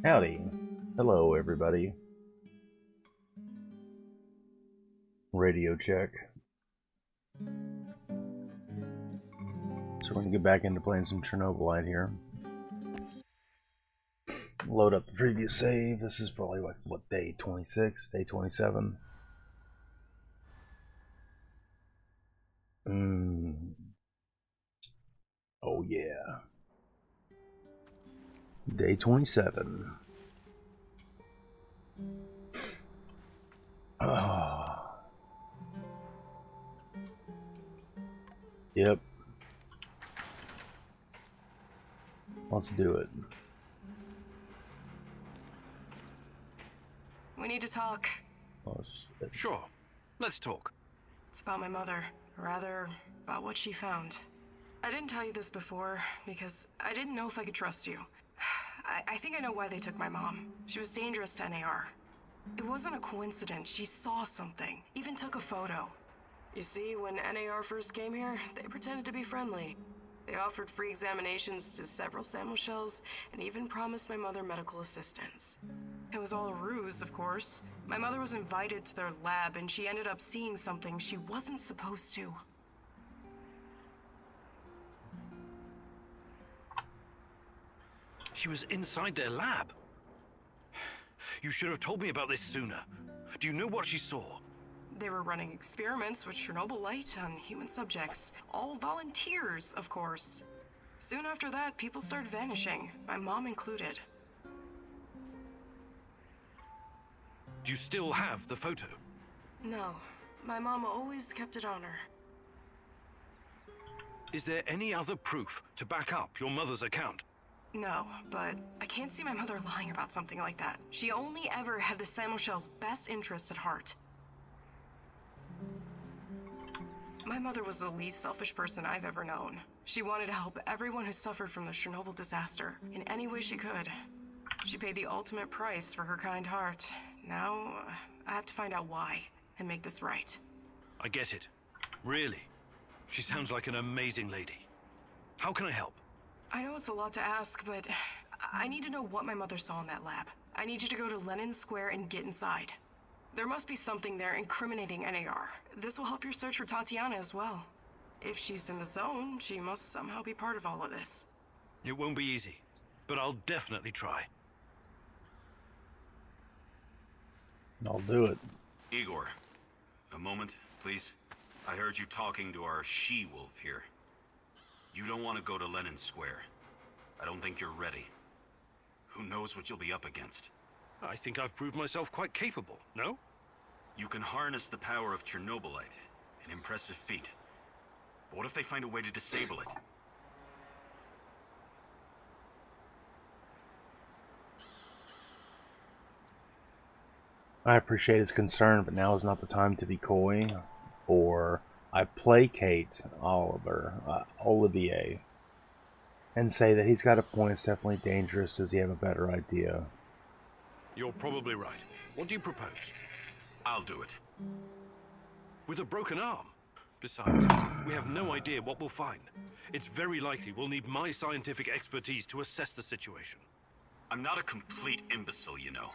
Howdy. Hello, everybody. Radio check. So we're going to get back into playing some Chernobylite here. Load up the previous save. This is probably like, what, day 26? Day 27? Oh, yeah. Day 27. Oh. Yep. Let's do it. We need to talk. Oh, shit. Sure. Let's talk. It's about my mother. Rather, about what she found. I didn't tell you this before because I didn't know if I could trust you. I think I know why they took my mom. She was dangerous to NAR. It wasn't a coincidence. She saw something. Even took a photo. You see, when NAR first came here, they pretended to be friendly. They offered free examinations to several sample shells and even promised my mother medical assistance. It was all a ruse, of course. My mother was invited to their lab and she ended up seeing something she wasn't supposed to. She was inside their lab. You should have told me about this sooner. Do you know what she saw? They were running experiments with Chernobylite on human subjects. All volunteers, of course. Soon after that, people started vanishing, my mom included. Do you still have the photo? No, my mom always kept it on her. Is there any other proof to back up your mother's account? No, but I can't see my mother lying about something like that. She only ever had the Samuelshell's best interests at heart. My mother was the least selfish person I've ever known. She wanted to help everyone who suffered from the Chernobyl disaster in any way she could. She paid the ultimate price for her kind heart. Now, I have to find out why and make this right. I get it. Really. She sounds like an amazing lady. How can I help? I know it's a lot to ask, but I need to know what my mother saw in that lab. I need you to go to Lenin Square and get inside. There must be something there incriminating NAR. This will help your search for Tatiana as well. If she's in the zone, she must somehow be part of all of this. It won't be easy, but I'll definitely try. I'll do it. Igor, a moment, please. I heard you talking to our she-wolf here. You don't want to go to Lenin Square. I don't think you're ready. Who knows what you'll be up against? I think I've proved myself quite capable, no? You can harness the power of Chernobylite. An impressive feat. But what if they find a way to disable it? I appreciate his concern, but now is not the time to be coy, or I placate Olivier, and say that he's got a point. It's definitely dangerous. Does he have a better idea? You're probably right. What do you propose? I'll do it. With a broken arm? Besides, we have no idea what we'll find. It's very likely we'll need my scientific expertise to assess the situation. I'm not a complete imbecile, you know.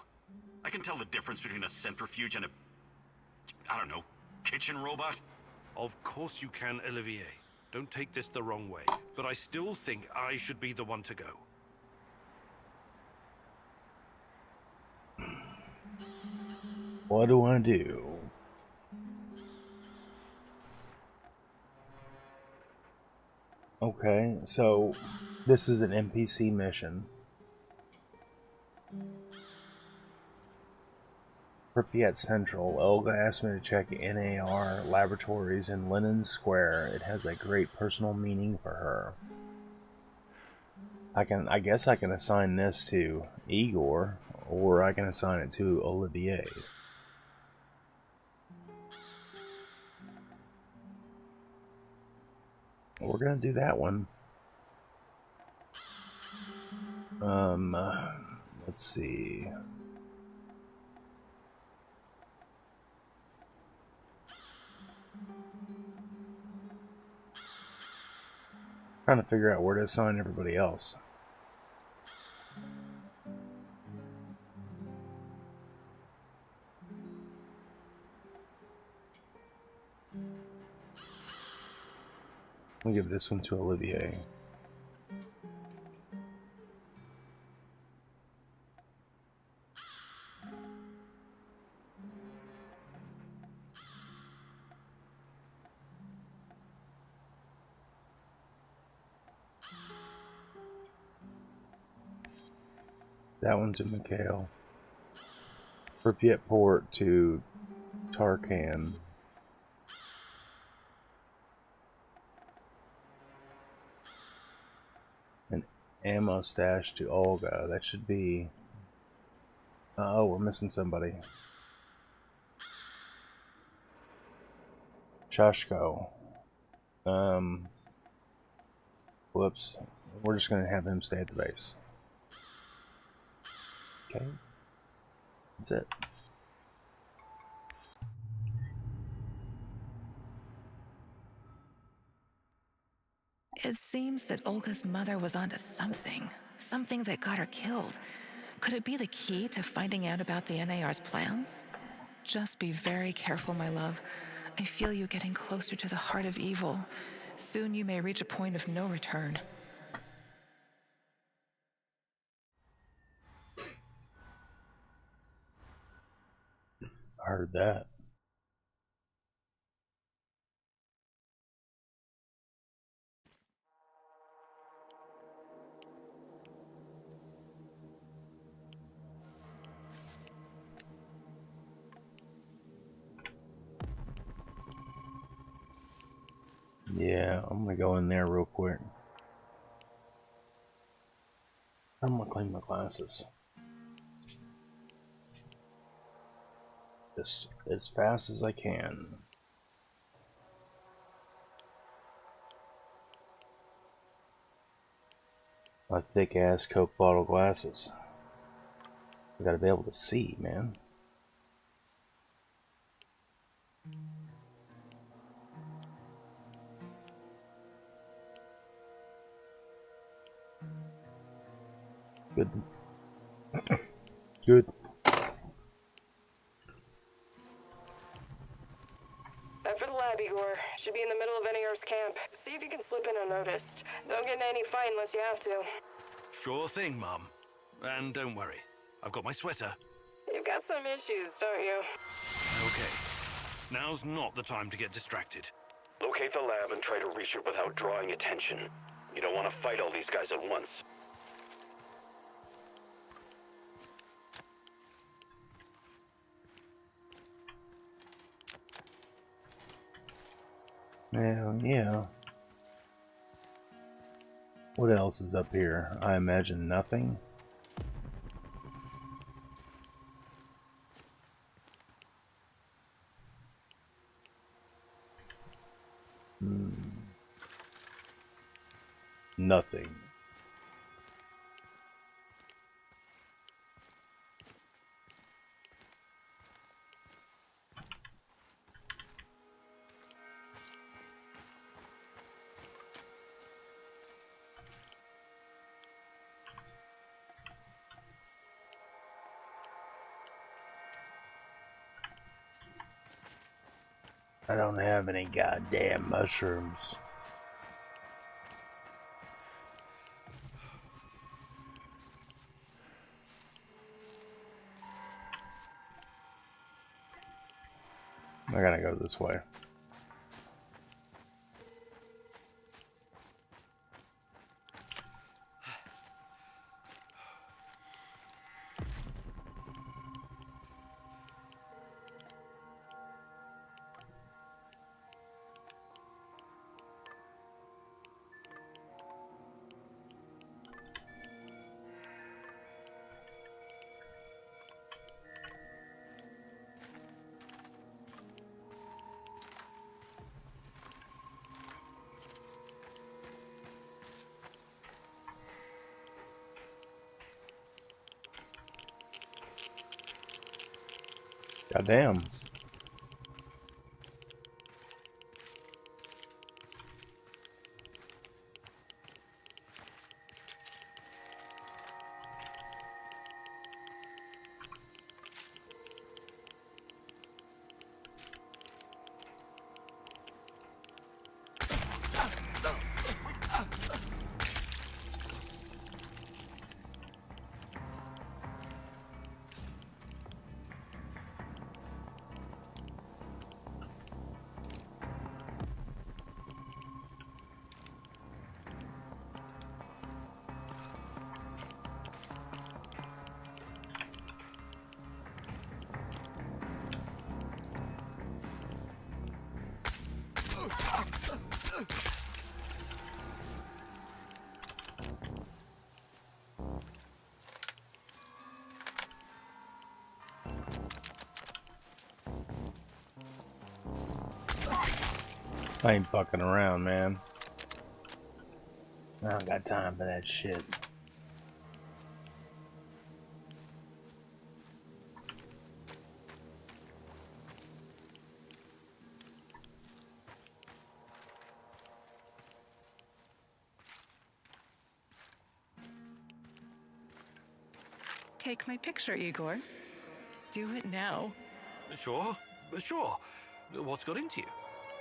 I can tell the difference between a centrifuge and a... I don't know, kitchen robot? Of course you can, Olivier. Don't take this the wrong way, but I still think I should be the one to go. What do I do? Okay, so this is an NPC mission. Pripyat Central. Olga asked me to check NAR laboratories in Lenin Square. It has a great personal meaning for her. I guess I can assign this to Igor, or I can assign it to Olivier. We're gonna do that one. Let's see. Trying to figure out where to assign everybody else. I'll give this one to Olivier. That one to Mikhail. Pripyat Port to Tarkan. An ammo stash to Olga. That should be... Oh, we're missing somebody. Shashko. Whoops. We're just going to have him stay at the base. Okay. That's it. It seems that Olga's mother was onto something. Something that got her killed. Could it be the key to finding out about the NAR's plans? Just be very careful, my love. I feel you getting closer to the heart of evil. Soon you may reach a point of no return. I heard that. Yeah, I'm gonna go in there real quick. I'm gonna clean my glasses. Just as fast as I can. My thick ass Coke bottle glasses. I gotta be able to see, man. Good. Good. After the lab, Igor. Should be in the middle of NAR's camp. See if you can slip in unnoticed. Don't get in any fight unless you have to. Sure thing, Mom. And don't worry, I've got my sweater. You've got some issues, don't you? Okay. Now's not the time to get distracted. Locate the lab and try to reach it without drawing attention. You don't want to fight all these guys at once. Yeah. What else is up here? I imagine nothing. Nothing. I don't have any goddamn mushrooms. I gotta go this way. Goddamn. I ain't fucking around, man. I don't got time for that shit. Take my picture, Igor. Do it now. Sure, sure. What's got into you?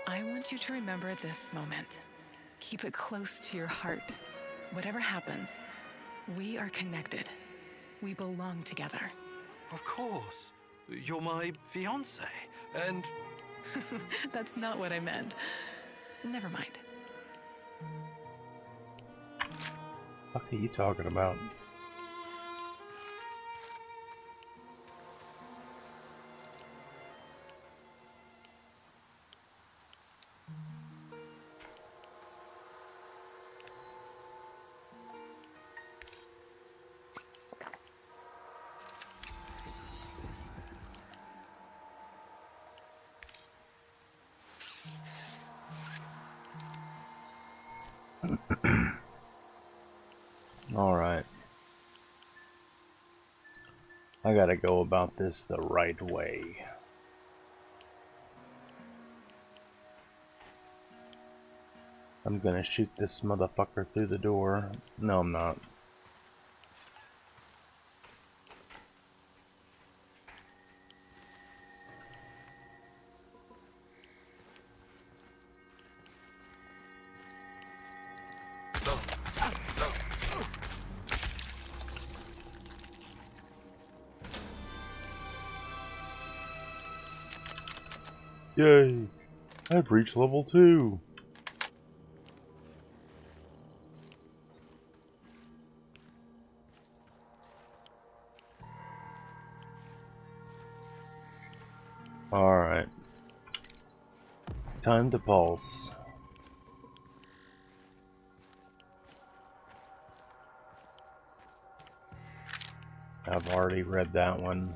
I want you to remember this moment. Keep it close to your heart. Whatever happens, we are connected. We belong together. Of course. You're my fiancé, and... That's not what I meant. Never mind. What are you talking about? Alright. I gotta go about this the right way. I'm gonna shoot this motherfucker through the door. No, I'm not. Yay! I've reached level 2! Alright. Time to pulse. I've already read that one.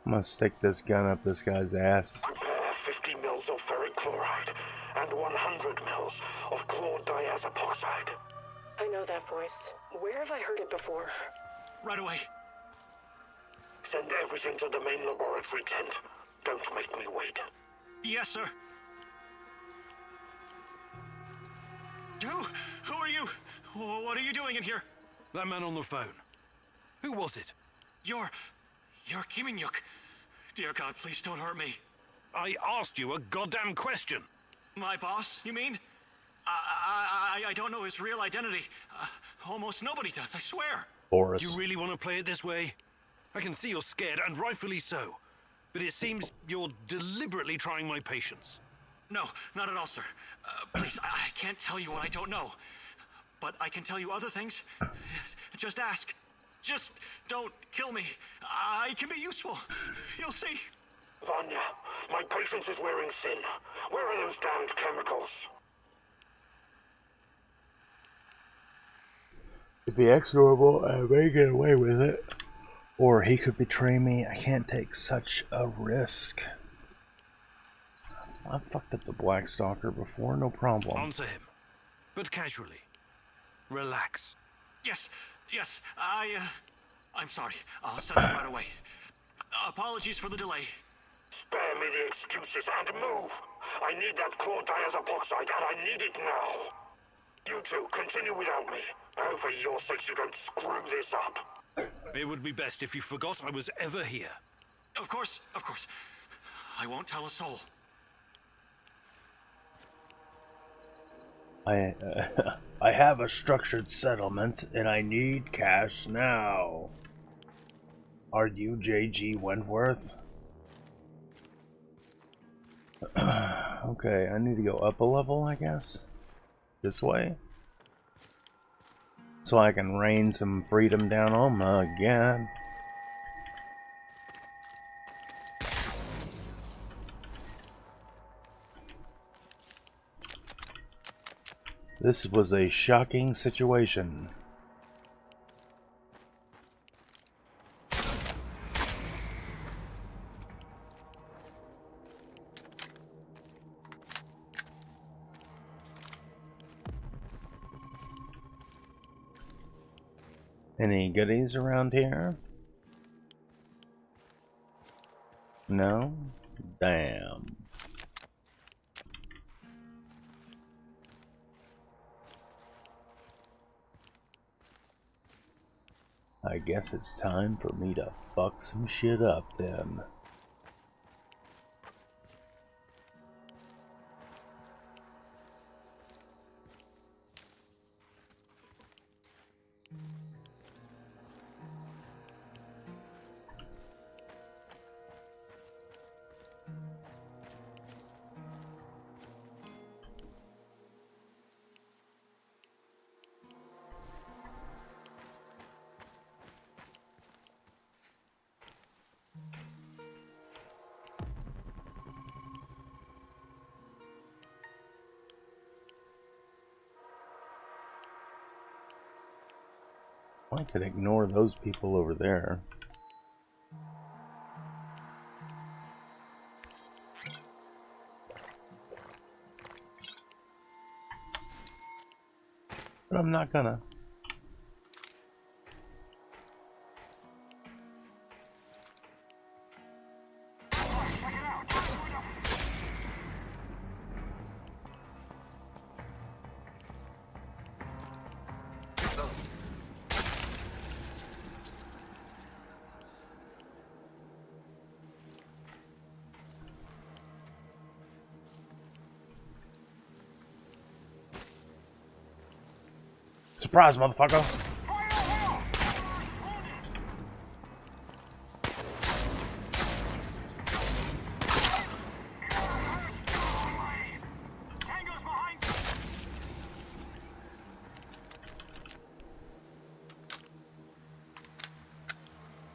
I'm gonna stick this gun up this guy's ass. Prepare 50 mils of ferric chloride and 100 mils of chlordiazepoxide. I know that voice. Where have I heard it before? Right away. Send everything to the main laboratory tent. Don't make me wait. Yes, sir. Who are you? What are you doing in here? That man on the phone. Who was it? You're Kiminyuk. Dear God, please don't hurt me. I asked you a goddamn question. My boss, you mean? I don't know his real identity. Almost nobody does, I swear. Boris. You really want to play it this way? I can see you're scared, and rightfully so. But it seems you're deliberately trying my patience. No, not at all, sir. Please, I can't tell you what I don't know. But I can tell you other things. Just ask. Just don't kill me. I can be useful. You'll see. Vanya, my patience is wearing thin. Where are those damned chemicals? If the ex-normal, I may get away with it. Or he could betray me. I can't take such a risk. I've fucked up the Black Stalker before, no problem. Answer him. But casually. Relax. Yes, I'm sorry. I'll send them right away. Apologies for the delay. Spare me the excuses and move. I need that chlordiazepoxide and I need it now. You two, continue without me. I hope for your sakes you don't screw this up. It would be best if you forgot I was ever here. Of course, of course. I won't tell a soul. I have a structured settlement and I need cash now. Are you J.G. Wentworth? Okay, I need to go up a level, I guess. This way. So I can rain some freedom down on them again. This was a shocking situation. Any goodies around here? No? Damn. I guess it's time for me to fuck some shit up then. I could ignore those people over there. But I'm not gonna. Surprise, motherfucker!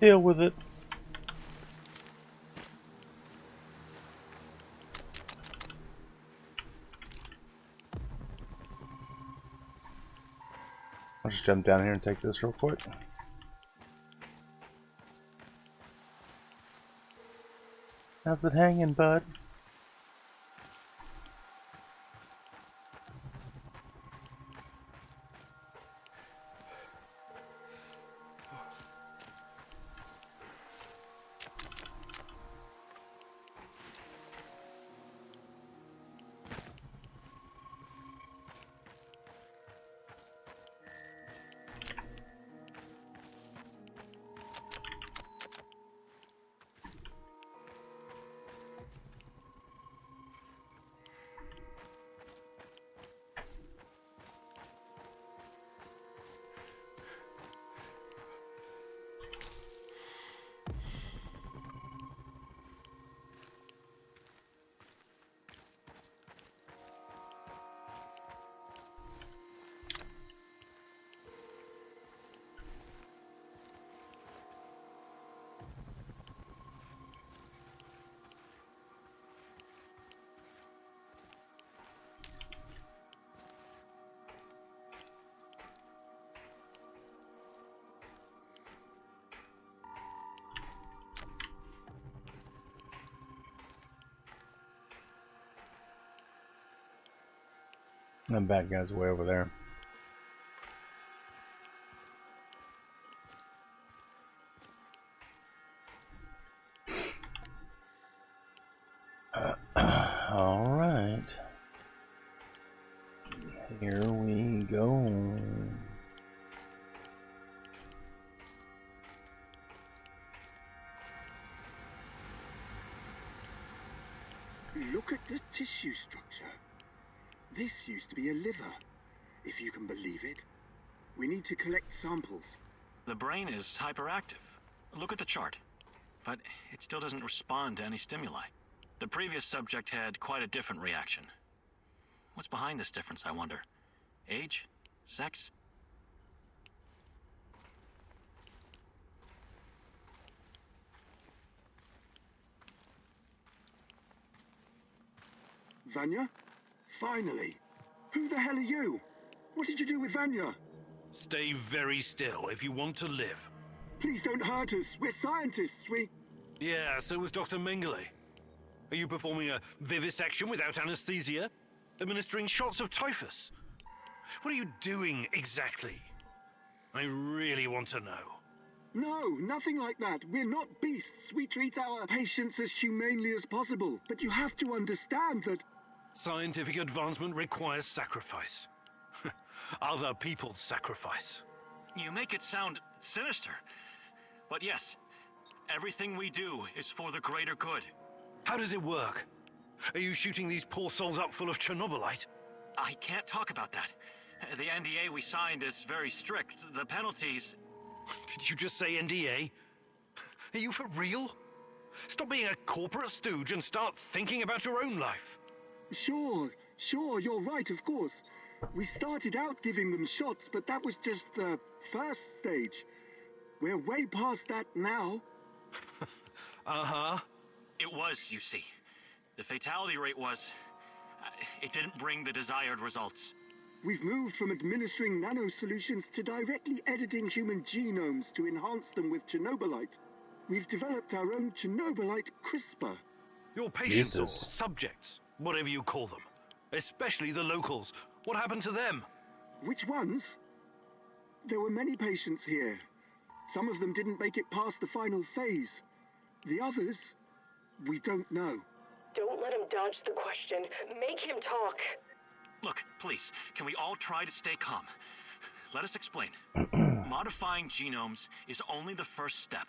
Deal with it. I'll just jump down here and take this real quick. How's it hanging, bud? That bad guy's way over there. All right. Here we go. Look at the tissue structure. This used to be a liver, if you can believe it. We need to collect samples. The brain is hyperactive. Look at the chart. But it still doesn't respond to any stimuli. The previous subject had quite a different reaction. What's behind this difference, I wonder? Age? Sex? Vanya? Finally! Who the hell are you? What did you do with Vanya? Stay very still if you want to live. Please don't hurt us. We're scientists. Yeah, so was Dr. Mengele. Are you performing a vivisection without anesthesia? Administering shots of typhus? What are you doing exactly? I really want to know. No, nothing like that. We're not beasts. We treat our patients as humanely as possible. But you have to understand that... Scientific advancement requires sacrifice. Other people's sacrifice. You make it sound sinister. But yes, everything we do is for the greater good. How does it work? Are you shooting these poor souls up full of Chernobylite? I can't talk about that. The NDA we signed is very strict. The penalties... Did you just say NDA? Are you for real? Stop being a corporate stooge and start thinking about your own life. Sure, you're right, of course. We started out giving them shots, but that was just the first stage. We're way past that now. Uh-huh. It was, you see. The fatality rate was... it didn't bring the desired results. We've moved from administering nano-solutions to directly editing human genomes to enhance them with Chernobylite. We've developed our own Chernobylite CRISPR. Your patients or Jesus. subjects, whatever you call them. Especially the locals. What happened to them? Which ones? There were many patients here. Some of them didn't make it past the final phase. The others, we don't know. Don't let him dodge the question. Make him talk. Look, please, can we all try to stay calm? Let us explain. Modifying genomes is only the first step.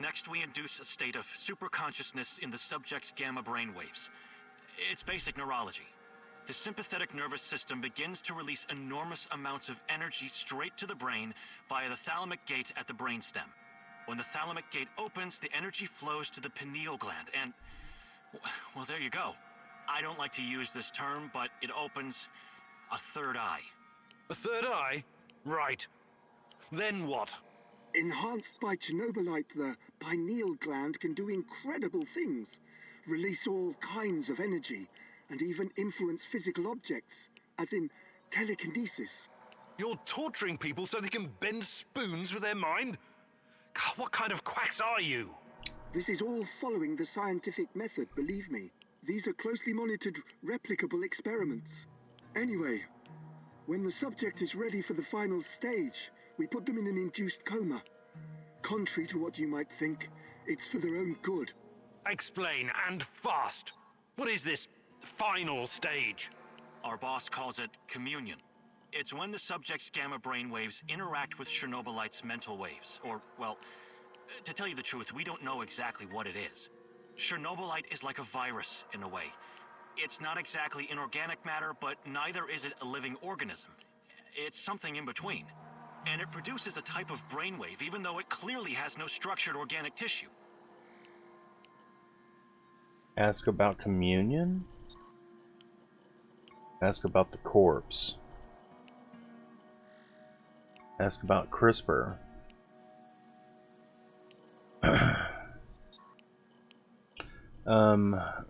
Next, we induce a state of superconsciousness in the subject's gamma brainwaves. It's basic neurology. The sympathetic nervous system begins to release enormous amounts of energy straight to the brain via the thalamic gate at the brainstem. When the thalamic gate opens, the energy flows to the pineal gland and... well, there you go. I don't like to use this term, but it opens a third eye. A third eye? Right. Then what? Enhanced by Chernobylite, the pineal gland can do incredible things. Release all kinds of energy, and even influence physical objects, as in telekinesis. You're torturing people so they can bend spoons with their mind? God, what kind of quacks are you? This is all following the scientific method, believe me. These are closely monitored, replicable experiments. Anyway, when the subject is ready for the final stage, we put them in an induced coma. Contrary to what you might think, it's for their own good. Explain, and fast. What is this final stage? Our boss calls it communion. It's when the subject's gamma brainwaves interact with Chernobylite's mental waves. Or, well, to tell you the truth, we don't know exactly what it is. Chernobylite is like a virus, in a way. It's not exactly inorganic matter, but neither is it a living organism. It's something in between. And it produces a type of brainwave, even though it clearly has no structured organic tissue. Ask about communion? Ask about the corpse. Ask about CRISPR.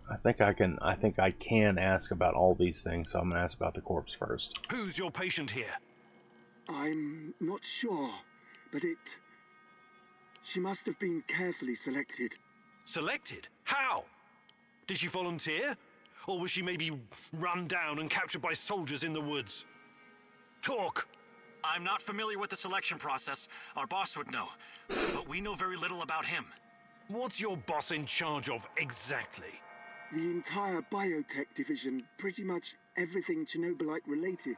I think I can ask about all these things, so I'm gonna ask about the corpse first. Who's your patient here? I'm not sure, but she must have been carefully selected. Selected? How? Did she volunteer? Or was she maybe run down and captured by soldiers in the woods? Talk! I'm not familiar with the selection process. Our boss would know. But we know very little about him. What's your boss in charge of exactly? The entire biotech division, pretty much everything Chernobylite related,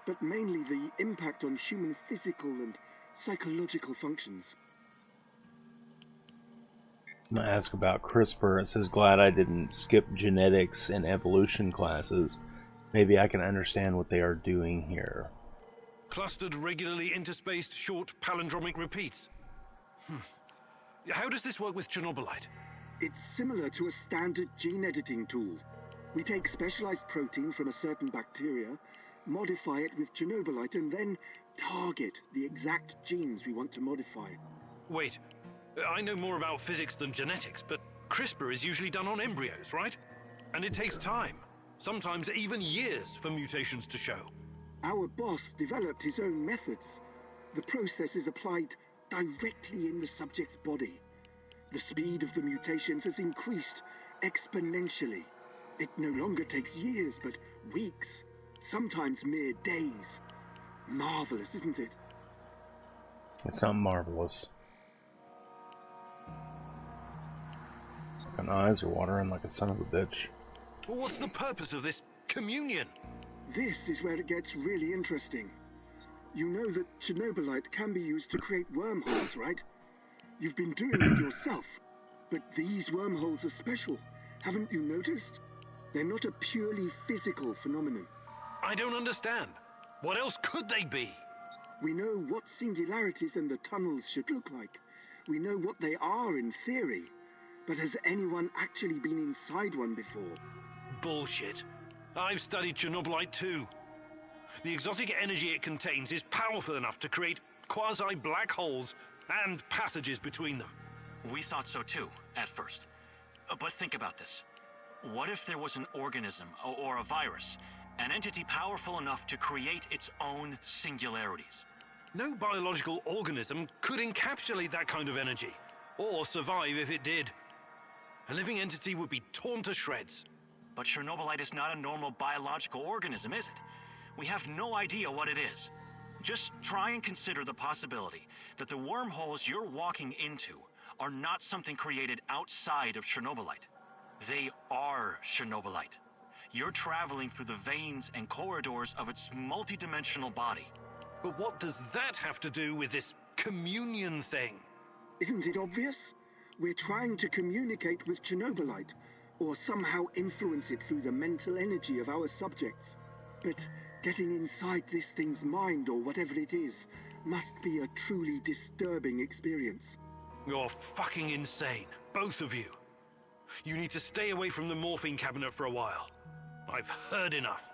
but mainly the impact on human physical and psychological functions. I'm gonna ask about CRISPR. It says, glad I didn't skip genetics and evolution classes. Maybe I can understand what they are doing here. Clustered, regularly interspaced, short palindromic repeats. How does this work with Chernobylite? It's similar to a standard gene editing tool. We take specialized protein from a certain bacteria, modify it with Chernobylite, and then target the exact genes we want to modify. Wait, I know more about physics than genetics, but CRISPR is usually done on embryos, right? And it takes time, sometimes even years, for mutations to show. Our boss developed his own methods. The process is applied directly in the subject's body. The speed of the mutations has increased exponentially. It no longer takes years, but weeks, sometimes mere days. Marvelous, isn't it? It's not marvelous. My eyes are watering like a son of a bitch. Well, what's the purpose of this communion? This is where it gets really interesting. You know that Chernobylite can be used to create wormholes, right? You've been doing it yourself. But these wormholes are special. Haven't you noticed? They're not a purely physical phenomenon. I don't understand. What else could they be? We know what singularities and the tunnels should look like. We know what they are in theory. But has anyone actually been inside one before? Bullshit. I've studied Chernobylite too. The exotic energy it contains is powerful enough to create quasi-black holes and passages between them. We thought so too, at first. But think about this. What if there was an organism, or a virus, an entity powerful enough to create its own singularities? No biological organism could encapsulate that kind of energy, or survive if it did. A living entity would be torn to shreds. But Chernobylite is not a normal biological organism, is it? We have no idea what it is. Just try and consider the possibility that the wormholes you're walking into are not something created outside of Chernobylite. They are Chernobylite. You're traveling through the veins and corridors of its multidimensional body. But what does that have to do with this communion thing? Isn't it obvious? We're trying to communicate with Chernobylite, or somehow influence it through the mental energy of our subjects. But getting inside this thing's mind, or whatever it is, must be a truly disturbing experience. You're fucking insane, both of you. You need to stay away from the morphine cabinet for a while. I've heard enough.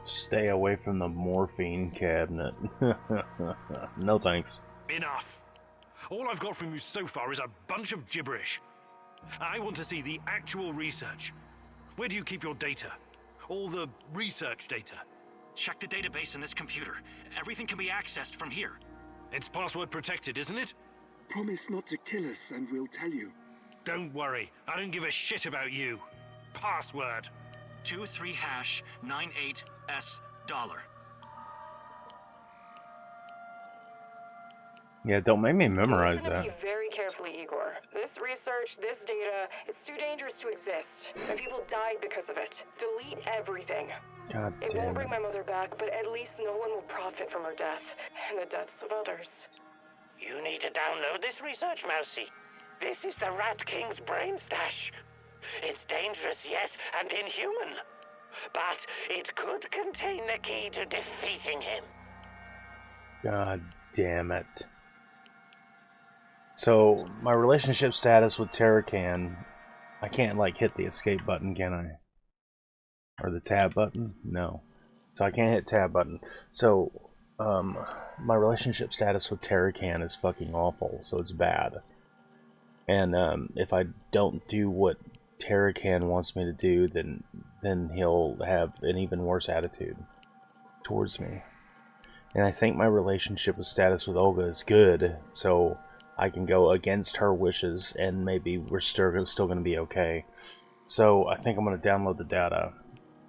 Stay away from the morphine cabinet. No thanks. Enough. All I've got from you so far is a bunch of gibberish. I want to see the actual research. Where do you keep your data? All the research data? Check the database in this computer. Everything can be accessed from here. It's password protected, isn't it? Promise not to kill us and we'll tell you. Don't worry. I don't give a shit about you. Password. 23#98S$. Yeah, don't make me memorize Listen to that. me very carefully, Igor. This research, this data, it's too dangerous to exist. And people died because of it. Delete everything. God It damn won't bring it. my mother back, but at least no one will profit from her death and the deaths of others. You need to download this research, Mousy. This is the Rat King's brain stash. It's dangerous, yes, and inhuman. But it could contain the key to defeating him. God damn it. So, my relationship status with Terracan, I can't, like, hit the escape button, can I? Or the tab button? No. So I can't hit tab button. So, my relationship status with Terracan is fucking awful, so it's bad. And, if I don't do what Terracan wants me to do, then he'll have an even worse attitude towards me. And I think my relationship with status with Olga is good, so I can go against her wishes, and maybe we're still going to be okay. So I think I'm going to download the data.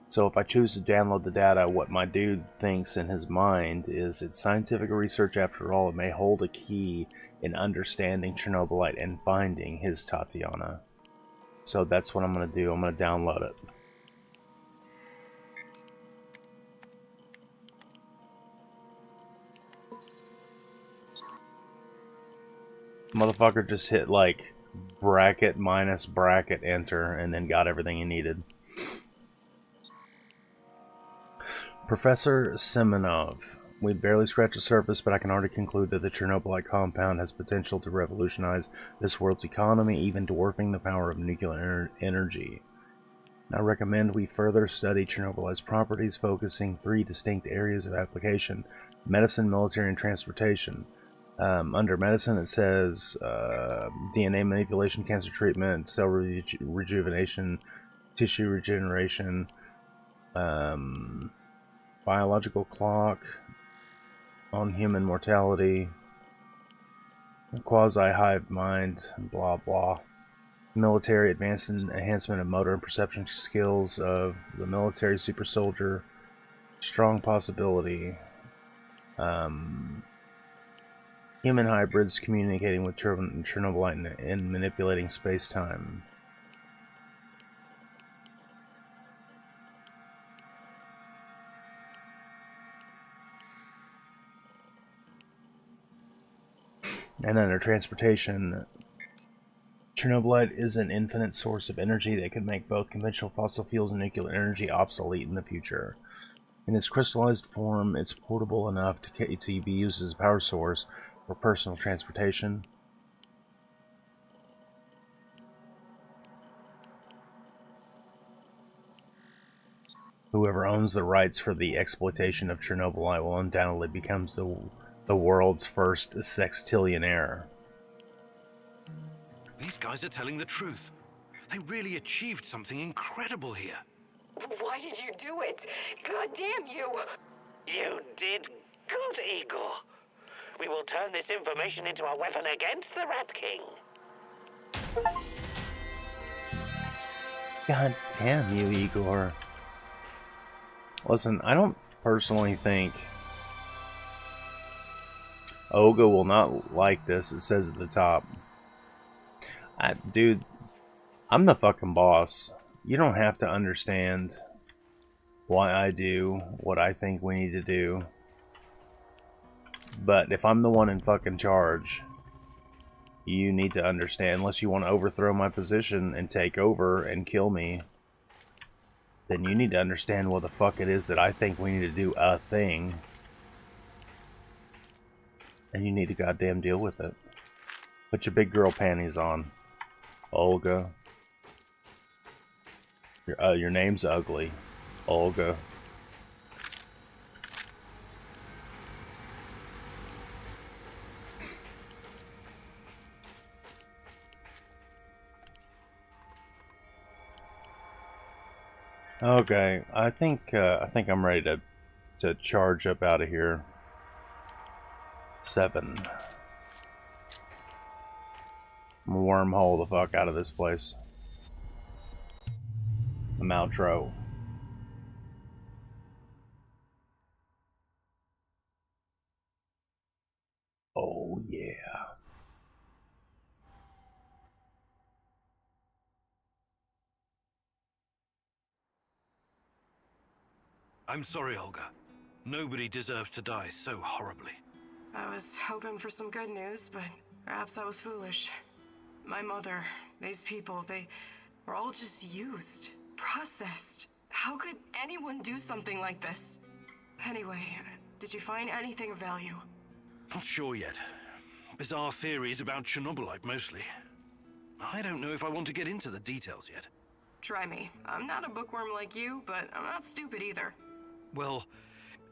So if I choose to download the data, what my dude thinks in his mind is it's scientific research after all. It may hold a key in understanding Chernobylite and finding his Tatiana. So that's what I'm going to do. I'm going to download it. Motherfucker just hit like bracket minus bracket enter and then got everything he needed. Professor Semenov. We barely scratched the surface, but I can already conclude that the Chernobylite compound has potential to revolutionize this world's economy, even dwarfing the power of nuclear energy. I recommend we further study Chernobylite's properties, focusing 3 distinct areas of application: medicine, military, and transportation. Under medicine, it says DNA manipulation, cancer treatment, cell rejuvenation, tissue regeneration, biological clock on human mortality, quasi-hive mind, blah blah. Military, advanced enhancement of motor and perception skills of the military super soldier, strong possibility. Human hybrids communicating with Chernobylite and manipulating space-time. And under transportation, Chernobylite is an infinite source of energy that can make both conventional fossil fuels and nuclear energy obsolete in the future. In its crystallized form, it's portable enough to be used as a power source for personal transportation. Whoever owns the rights for the exploitation of Chernobylite will undoubtedly become the world's first sextillionaire. These guys are telling the truth. They really achieved something incredible here. Why did you do it? God damn you! You did good, Igor. We will turn this information into a weapon against the Rat King. God damn you, Igor. Listen, I don't personally think Olga will not like this. It says at the top. Dude, I'm the fucking boss. You don't have to understand why I do what I think we need to do. But if I'm the one in fucking charge, you need to understand, unless you want to overthrow my position and take over and kill me, then you need to understand what the fuck it is that I think we need to do a thing. And you need to goddamn deal with it. Put your big girl panties on, Olga. Your name's ugly, Olga. Okay, I think I'm ready to charge up out of here. 7. Wormhole the fuck out of this place. The outro. Oh yeah. I'm sorry, Olga. Nobody deserves to die so horribly. I was hoping for some good news, but perhaps I was foolish. My mother, these people, they were all just used, processed. How could anyone do something like this? Anyway, did you find anything of value? Not sure yet. Bizarre theories about Chernobylite, mostly. I don't know if I want to get into the details yet. Try me. I'm not a bookworm like you, but I'm not stupid either. Well,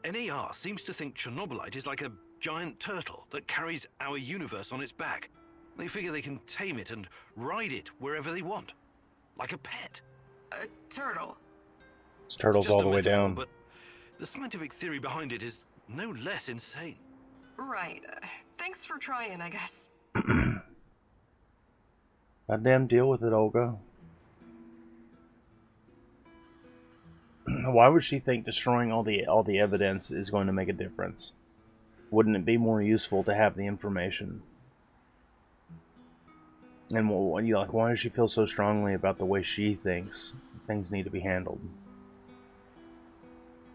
NAR seems to think Chernobylite is like a giant turtle that carries our universe on its back. They figure they can tame it and ride it wherever they want. Like a pet. A turtle? This turtle's all the way down. But the scientific theory behind it is no less insane. Right. Thanks for trying, I guess. Goddamn deal with it, Olga. Why would she think destroying all the evidence is going to make a difference? Wouldn't it be more useful to have the information? And why does she feel so strongly about the way she thinks things need to be handled?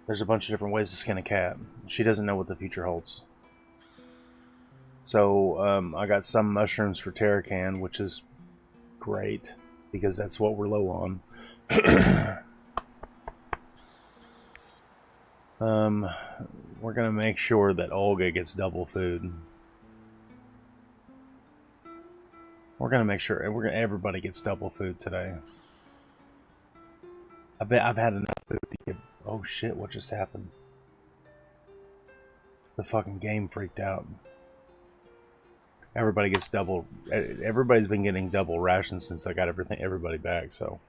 There's a bunch of different ways to skin a cat. She doesn't know what the future holds. So I got some mushrooms for Terracan, which is great because that's what we're low on. We're gonna make sure that Olga gets double food. We're gonna make sure everybody gets double food today. I bet I've had enough food to give. Oh shit! What just happened? The fucking game freaked out. Everybody gets double. Everybody's been getting double rations since I got everybody back. So,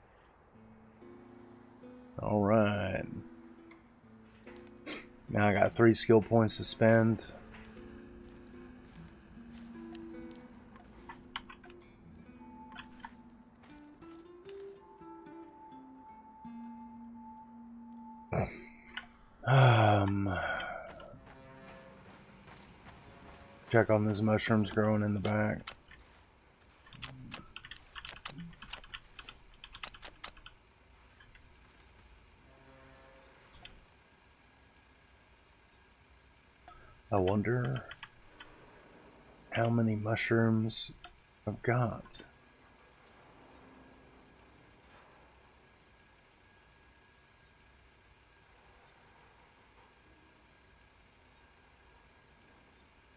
all right. Now I got 3 skill points to spend. Check on those mushrooms growing in the back. I wonder how many mushrooms I've got.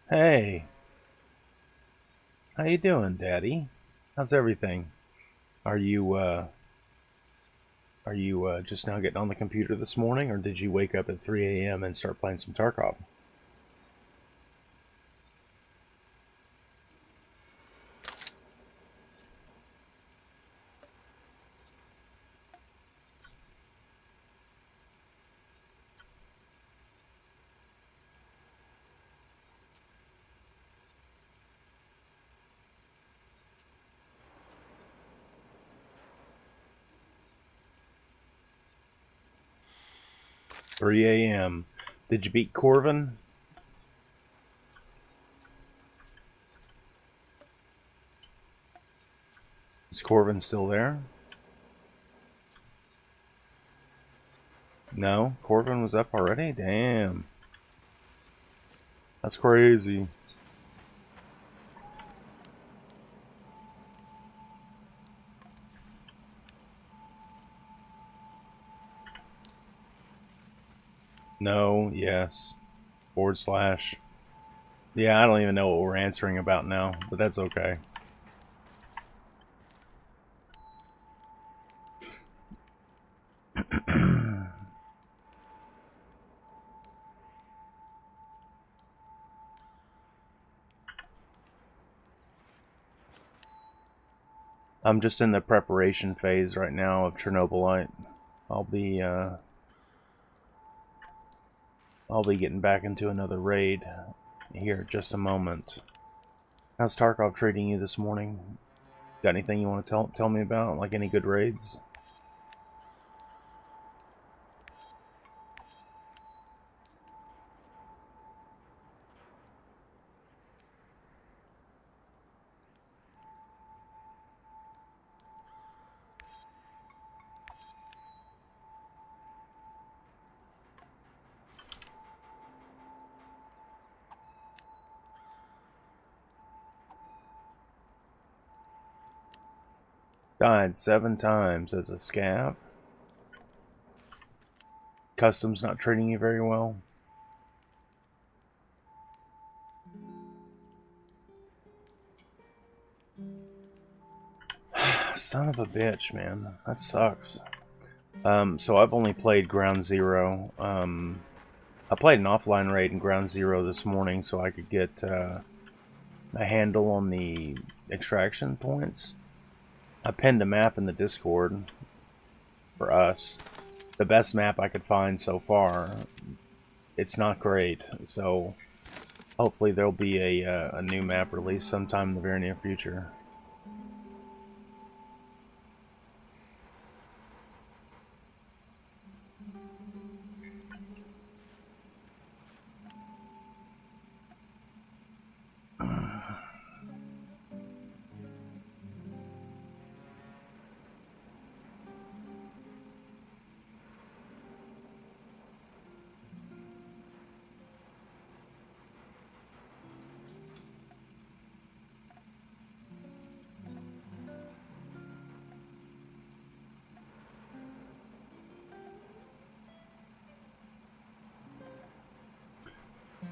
Hey, how you doing, Daddy? How's everything? Are you just now getting on the computer this morning, or did you wake up at 3 a.m. and start playing some Tarkov? Three a.m. Did you beat Corvin? Is Corvin still there? No? Corvin was up already? Damn. That's crazy. No, yes. /. Yeah, I don't even know what we're answering about now, but that's okay. I'm just in the preparation phase right now of Chernobylite. I'll be getting back into another raid here in just a moment. How's Tarkov treating you this morning? Got anything you want to tell me about? Like any good raids? Died 7 times as a scav. Customs not treating you very well. Son of a bitch, man. That sucks. So I've only played Ground Zero. I played an offline raid in Ground Zero this morning so I could get a handle on the extraction points. I pinned a map in the Discord for us. The best map I could find so far. It's not great, so hopefully there'll be a new map released sometime in the very near future.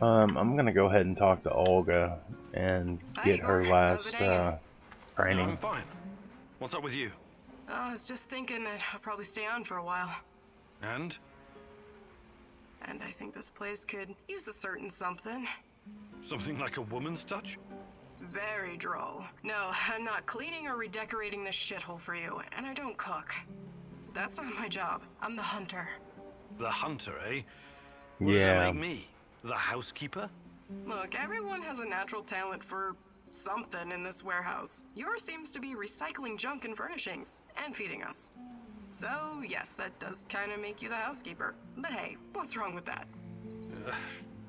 I'm gonna go ahead and talk to Olga and get her last training. I'm fine. What's up with you? I was just thinking that I'll probably stay on for a while. And? And I think this place could use a certain something. Something like a woman's touch? Very droll. No, I'm not cleaning or redecorating this shithole for you, and I don't cook. That's not my job. I'm the hunter. The hunter, eh? What does that make me? The housekeeper? Look, everyone has a natural talent for something in this warehouse. Yours seems to be recycling junk and furnishings, and feeding us. So, yes, that does kind of make you the housekeeper. But hey, what's wrong with that?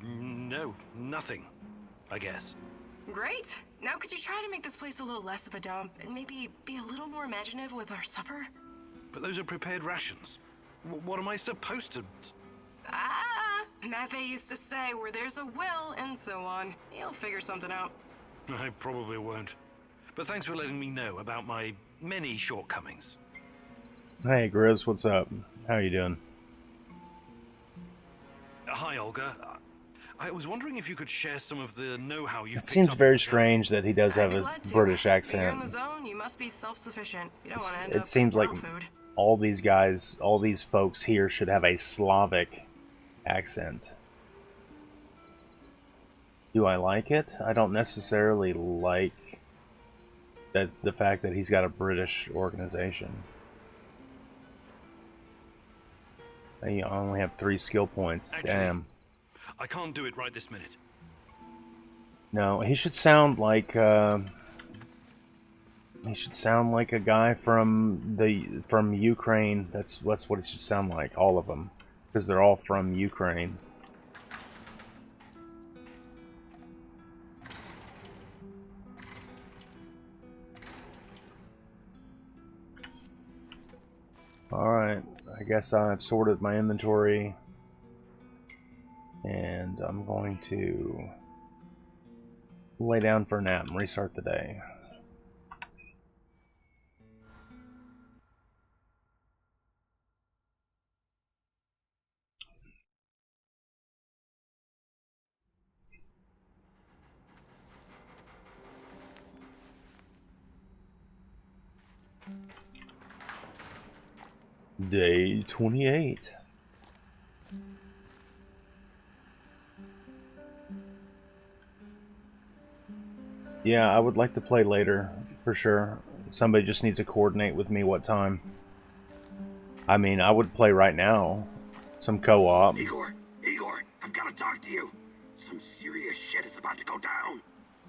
No, nothing, I guess. Great! Now could you try to make this place a little less of a dump, and maybe be a little more imaginative with our supper? But those are prepared rations. What am I supposed to... Maffei used to say, where there's a will, and so on. You'll figure something out. I probably won't. But thanks for letting me know about my many shortcomings. Hey, Grizz, what's up? How you doing? Hi, Olga. I was wondering if you could share some of the know-how you've It seems picked up very on the strange that he does have a British You're in accent. the zone, you must be self-sufficient. You don't want to end up It seems like with food. all these guys, all these folks here should have a Slavic accent. Do I like it? I don't necessarily like that the fact that he's got a British organization. I only have 3 skill points. Actually, Damn. I can't do it right this minute. No, he should sound like a guy from Ukraine. That's what it should sound like. All of them, because they're all from Ukraine. Alright, I guess I've sorted my inventory, and I'm going to lay down for a nap and restart the day. Day 28. Yeah, I would like to play later, for sure. Somebody just needs to coordinate with me what time. I mean, I would play right now. Some co-op. Igor, I've got to talk to you. Some serious shit is about to go down.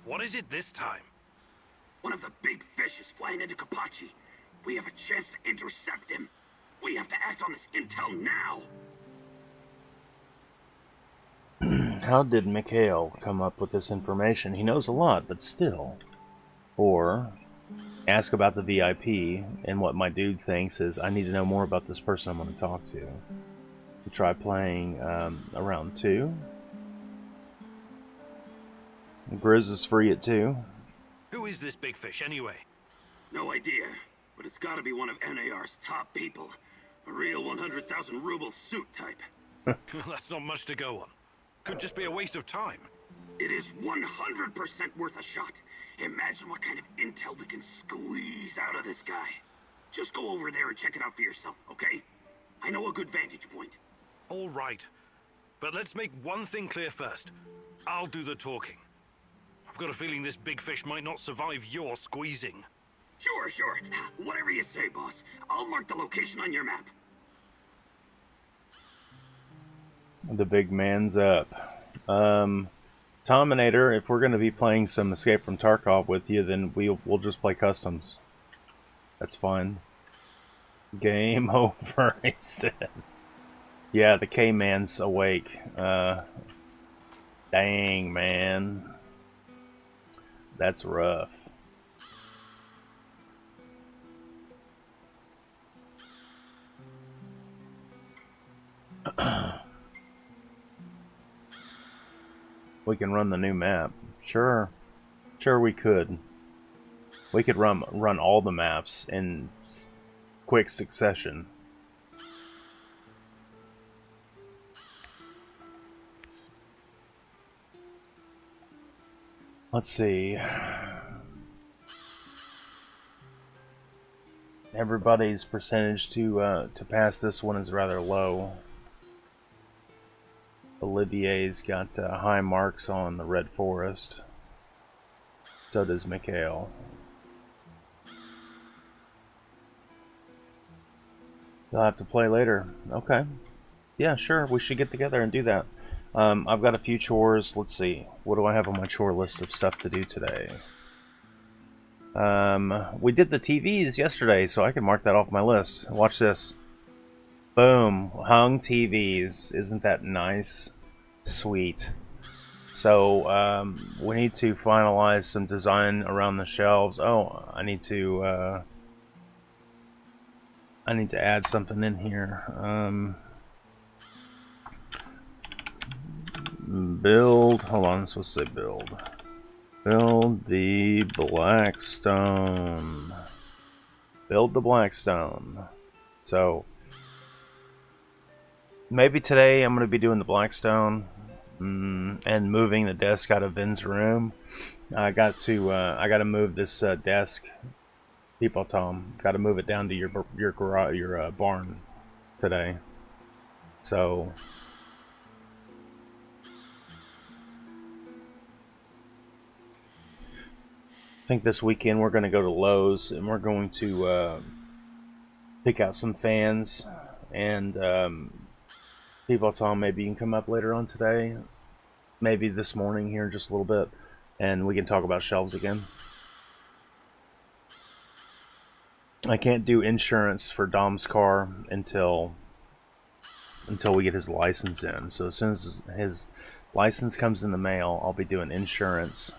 What is it this time? One of the big fish is flying into Kapachi. We have a chance to intercept him. We have to act on this intel now. How did Mikhail come up with this information? He knows a lot, but still. Or ask about the VIP, and what my dude thinks is, I need to know more about this person I'm going to talk to. To try playing around 2. Grizz is free at 2. Who is this big fish, anyway? No idea, but it's got to be one of NAR's top people. A real 100,000 ruble suit type. That's not much to go on. Could just be a waste of time. It is 100% worth a shot. Imagine what kind of intel we can squeeze out of this guy. Just go over there and check it out for yourself, okay? I know a good vantage point. All right. But let's make one thing clear first. I'll do the talking. I've got a feeling this big fish might not survive your squeezing. Sure. Whatever you say, boss. I'll mark the location on your map. The big man's up. Tominator, if we're going to be playing some Escape from Tarkov with you, then we'll just play customs. That's fine. Game over, he says. Yeah, the K-Man's awake. Dang, man. That's rough. We can run the new map. Sure we could. We could run all the maps in quick succession. Let's see. Everybody's percentage to pass this one is rather low. Olivier's got high marks on the Red Forest. So does Mikhail. You'll have to play later. Okay. Yeah, sure. We should get together and do that. I've got a few chores. Let's see. What do I have on my chore list of stuff to do today? We did the TVs yesterday, so I can mark that off my list. Watch this. Boom. Hung TVs. Isn't that nice? Sweet. So, we need to finalize some design around the shelves. Oh, I need to add something in here. Build. Hold on, I'm supposed to say build. Build the Blackstone. Build the Blackstone. So, maybe today I'm going to be doing the Blackstone and moving the desk out of Vin's room. I got to move this desk. People, Tom, got to move it down to your garage, your barn today. So. I think this weekend we're going to go to Lowe's and we're going to pick out some fans and people, Tom, maybe you can come up later on today, maybe this morning here in just a little bit, and we can talk about shelves again. I can't do insurance for Dom's car until we get his license in. So as soon as his license comes in the mail, I'll be doing insurance.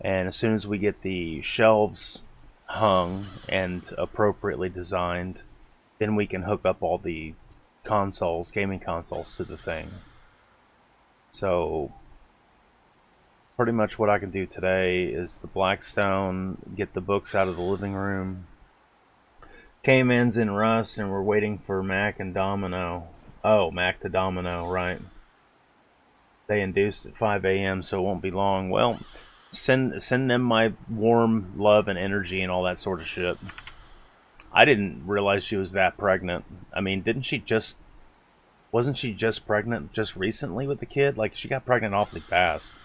And as soon as we get the shelves hung and appropriately designed, then we can hook up all the consoles, gaming consoles, to the thing. So, pretty much what I can do today is the Blackstone, get the books out of the living room. K-Man's in Rust, and we're waiting for Mac and Domino. Oh, Mac to Domino, right. They induced at 5 a.m., so it won't be long. Well, send them my warm love and energy and all that sort of shit. I didn't realize she was that pregnant. I mean, wasn't she just pregnant just recently with the kid? Like, she got pregnant awfully fast.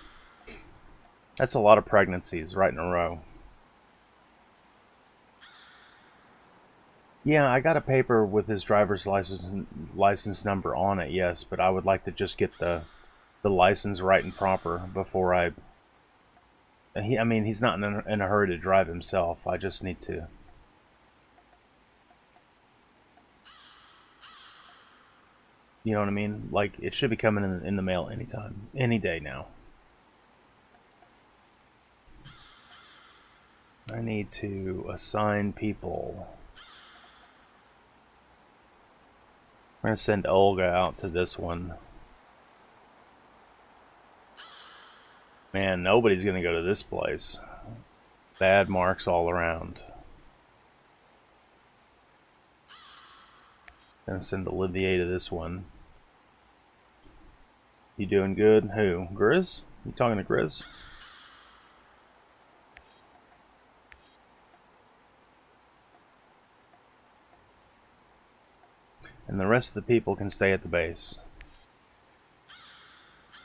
That's a lot of pregnancies right in a row. Yeah, I got a paper with his driver's license number on it, yes, but I would like to just get the license right and proper before I mean, he's not in a hurry to drive himself. I just need to. You know what I mean? Like, it should be coming in the mail anytime. Any day now. I need to assign people. I'm going to send Olga out to this one. Man, nobody's going to go to this place. Bad marks all around. Gonna send Olivier to this one. You doing good? Who? Grizz? You talking to Grizz? And the rest of the people can stay at the base.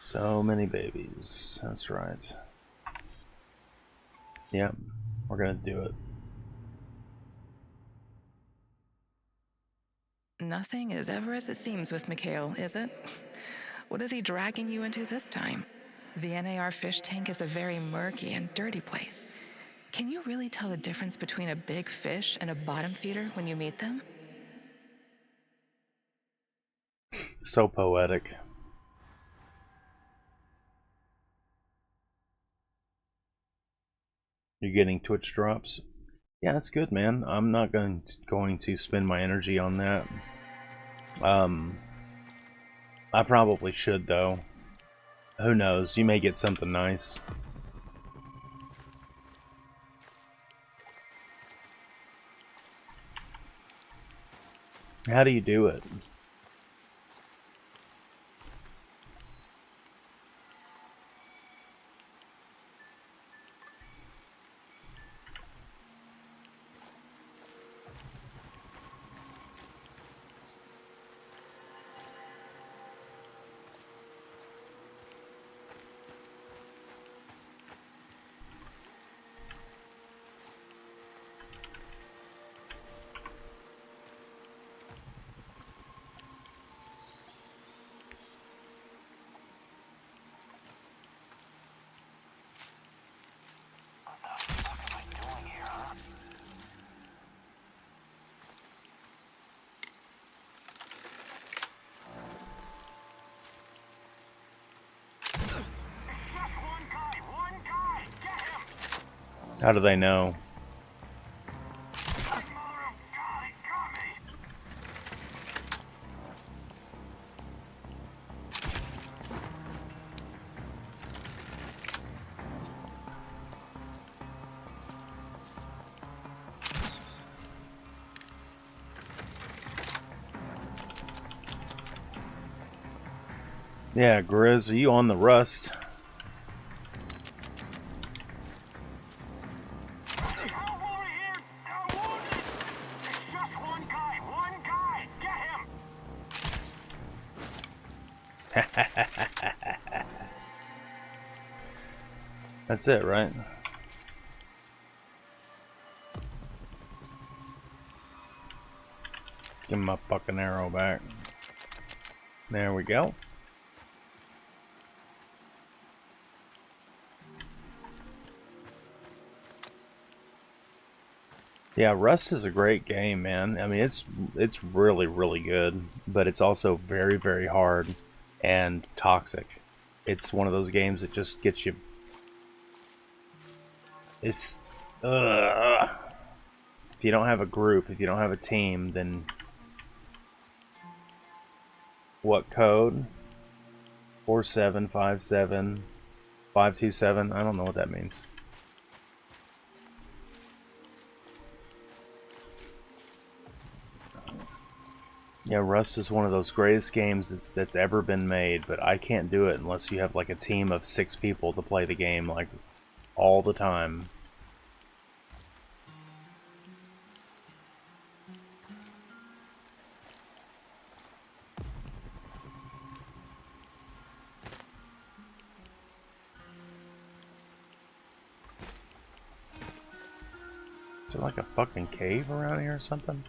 So many babies. That's right. Yep, we're gonna do it. Nothing is ever as it seems with Mikhail, is it? What is he dragging you into this time? The NAR fish tank is a very murky and dirty place. Can you really tell the difference between a big fish and a bottom feeder when you meet them? So poetic. You're getting Twitch drops? Yeah, that's good, man. I'm not going to spend my energy on that. I probably should, though. Who knows? You may get something nice. How do you do it? How do they know? Yeah, Grizz, are you on the Rust? That's it, right? Give him a fucking arrow back. There we go. Yeah, Rust is a great game, man. I mean, it's really, really good, but it's also very, very hard and toxic. It's one of those games that just gets you. It's if you don't have a group, if you don't have a team, then what code? 4757 527. I don't know what that means. Yeah, Rust is one of those greatest games that's ever been made, but I can't do it unless you have like a team of 6 people to play the game like all the time. Is there like a fucking cave around here or something?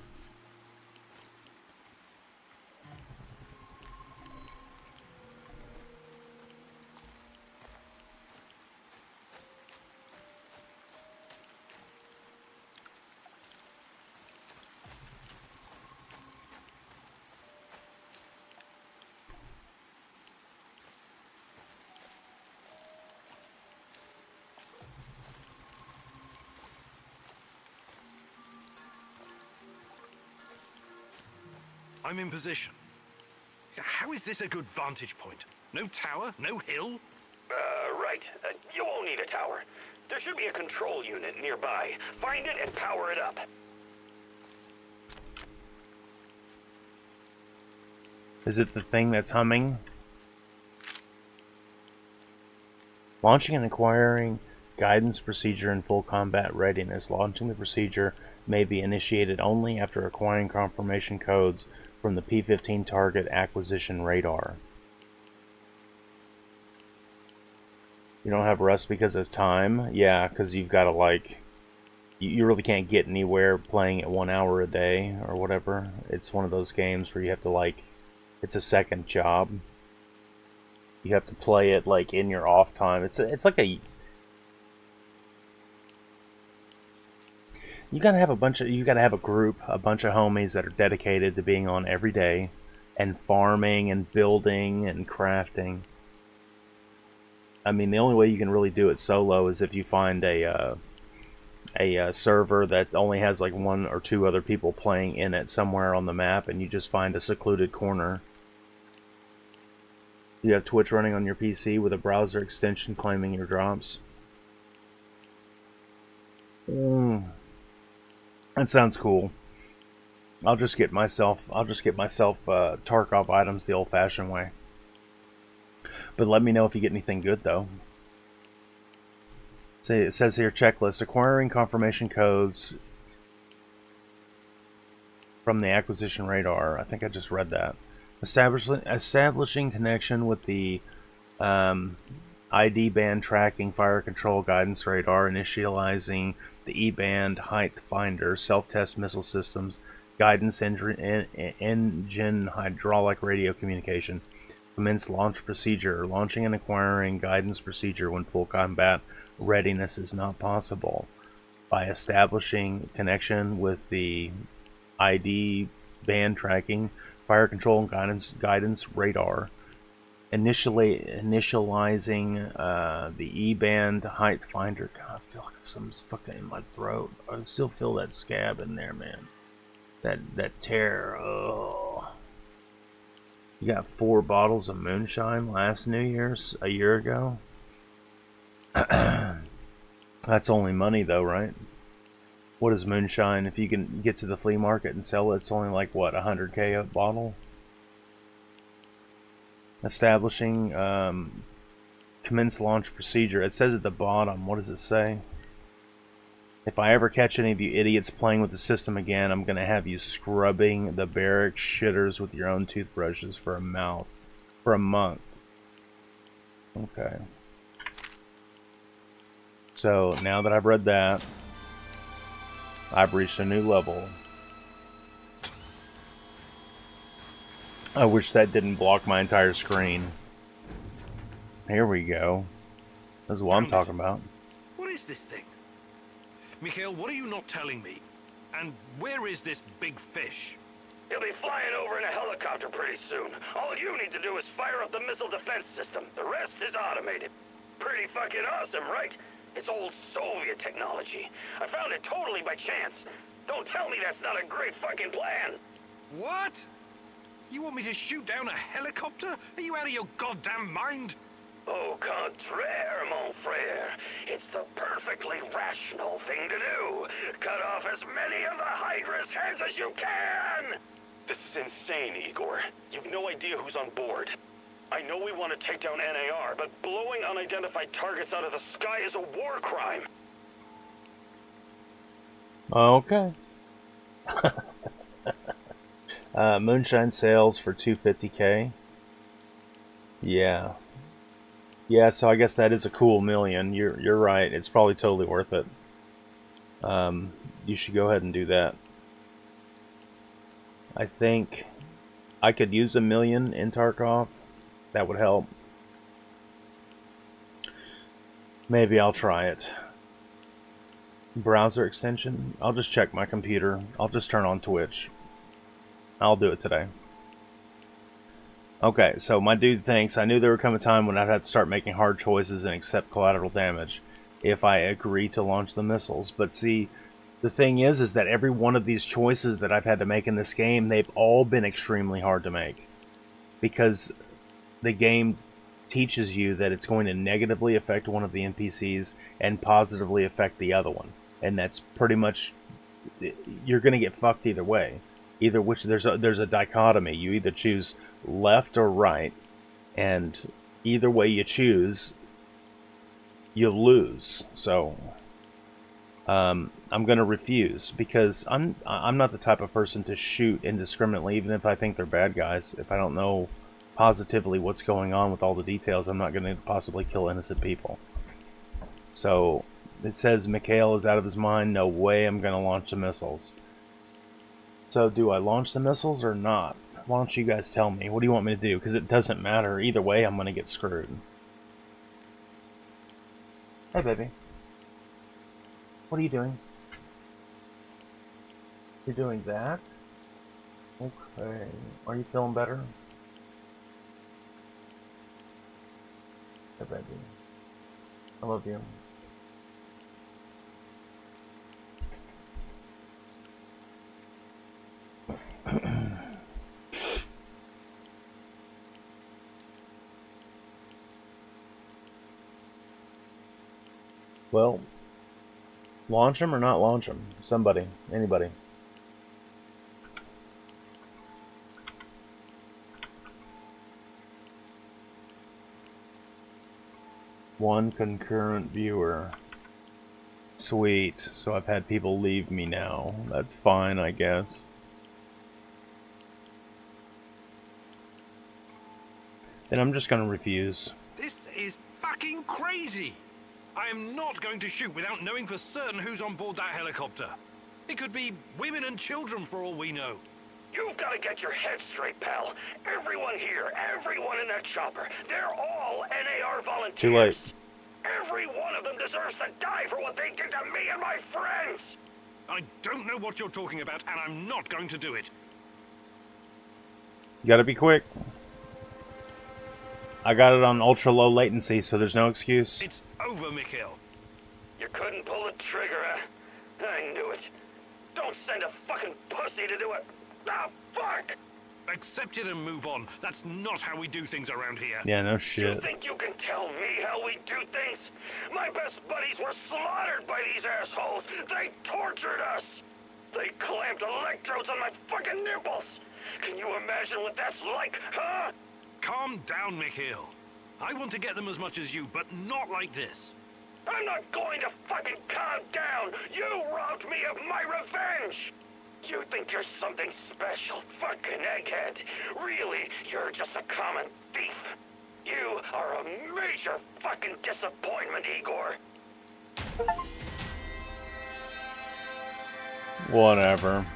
I'm in position. How is this a good vantage point? No tower? No hill? Right. You won't need a tower. There should be a control unit nearby. Find it and power it up. Is it the thing that's humming? Launching and acquiring guidance procedure in full combat readiness. Launching the procedure may be initiated only after acquiring confirmation codes from the P-15 target acquisition radar. You don't have Rust because of time? Yeah, because you've got to like... You really can't get anywhere playing it 1 hour a day or whatever. It's one of those games where you have to like... It's a second job. You have to play it like in your off time. It's like a... You gotta have a group, a bunch of homies that are dedicated to being on every day and farming and building and crafting. I mean, the only way you can really do it solo is if you find a server that only has like 1 or 2 other people playing in it somewhere on the map, and you just find a secluded corner. You have Twitch running on your PC with a browser extension claiming your drops. That sounds cool. I'll just get myself Tarkov items the old-fashioned way. But let me know if you get anything good though. See, it says here checklist: acquiring confirmation codes from the acquisition radar. I think I just read that. Establishing connection with the ID band tracking fire control guidance radar, initializing the E-band height finder, self-test missile systems, guidance engine hydraulic radio communication. Commence launch procedure. Launching and acquiring guidance procedure when full combat readiness is not possible. By establishing connection with the ID band tracking, fire control and guidance radar, initializing the E-band height finder. God, I feel like something's fucking in my throat. I still feel that scab in there, man. That tear. Oh. You got 4 bottles of moonshine last New Year's a year ago. That's only money though, right? What is moonshine? If you can get to the flea market and sell it, it's only like what, 100K a bottle? Establishing commence launch procedure. It says at the bottom. What does it say? If I ever catch any of you idiots playing with the system again, I'm gonna have you scrubbing the barrack shitters with your own toothbrushes for a month. Okay. So now that I've read that, I've reached a new level. I wish that didn't block my entire screen. Here we go. This is what I'm talking about. What is this thing? Mikhail, what are you not telling me? And where is this big fish? He'll be flying over in a helicopter pretty soon. All you need to do is fire up the missile defense system. The rest is automated. Pretty fucking awesome, right? It's old Soviet technology. I found it totally by chance. Don't tell me that's not a great fucking plan. What? You want me to shoot down a helicopter? Are you out of your goddamn mind? Au contraire, mon frère. It's the perfectly rational thing to do. Cut off as many of the Hydra's heads as you can! This is insane, Igor. You've no idea who's on board. I know we want to take down NAR, but blowing unidentified targets out of the sky is a war crime. Okay. Moonshine sales for 250K. Yeah. Yeah, so I guess that is a cool million. You're right. It's probably totally worth it. You should go ahead and do that. I think I could use $1 million in Tarkov. That would help. Maybe I'll try it. Browser extension. I'll just check my computer. I'll just turn on Twitch. I'll do it today. Okay, so my dude thinks I knew there would come a time when I'd have to start making hard choices and accept collateral damage if I agree to launch the missiles. But see, the thing is that every one of these choices that I've had to make in this game, they've all been extremely hard to make. Because the game teaches you that it's going to negatively affect one of the NPCs and positively affect the other one. And that's pretty much, you're going to get fucked either way. Either which, there's a dichotomy. You either choose left or right, and either way you choose, you'll lose. So I'm going to refuse, because I'm not the type of person to shoot indiscriminately, even if I think they're bad guys. If I don't know positively what's going on with all the details, I'm not going to possibly kill innocent people. So it says Mikhail is out of his mind. No way I'm going to launch the missiles. So do I launch the missiles or not? Why don't you guys tell me? What do you want me to do? Because it doesn't matter. Either way, I'm going to get screwed. Hey, baby. What are you doing? You're doing that? Okay. Are you feeling better? Hey, baby. I love you. Well, launch them or not launch them? Somebody, anybody. One concurrent viewer. Sweet. So I've had people leave me now. That's fine, I guess. Then I'm just gonna refuse. This is fucking crazy! I am not going to shoot without knowing for certain who's on board that helicopter. It could be women and children for all we know. You've got to get your head straight, pal. Everyone here, everyone in that chopper, they're all NAR volunteers. Too late. Every one of them deserves to die for what they did to me and my friends. I don't know what you're talking about, and I'm not going to do it. You gotta be quick. I got it on ultra low latency, so there's no excuse. It's over, Mikhail. You couldn't pull the trigger, huh? I knew it. Don't send a fucking pussy to do it. Ah, fuck! Accept it and move on. That's not how we do things around here. Yeah, no You shit. think you can tell me how we do things? My best buddies were slaughtered by these assholes. They tortured us. They clamped electrodes on my fucking nipples. Can you imagine what that's like, huh? Calm down, Mikhail. I want to get them as much as you, but not like this. I'm not going to fucking calm down. You robbed me of my revenge. You think you're something special, fucking egghead. Really, you're just a common thief. You are a major fucking disappointment, Igor. Whatever.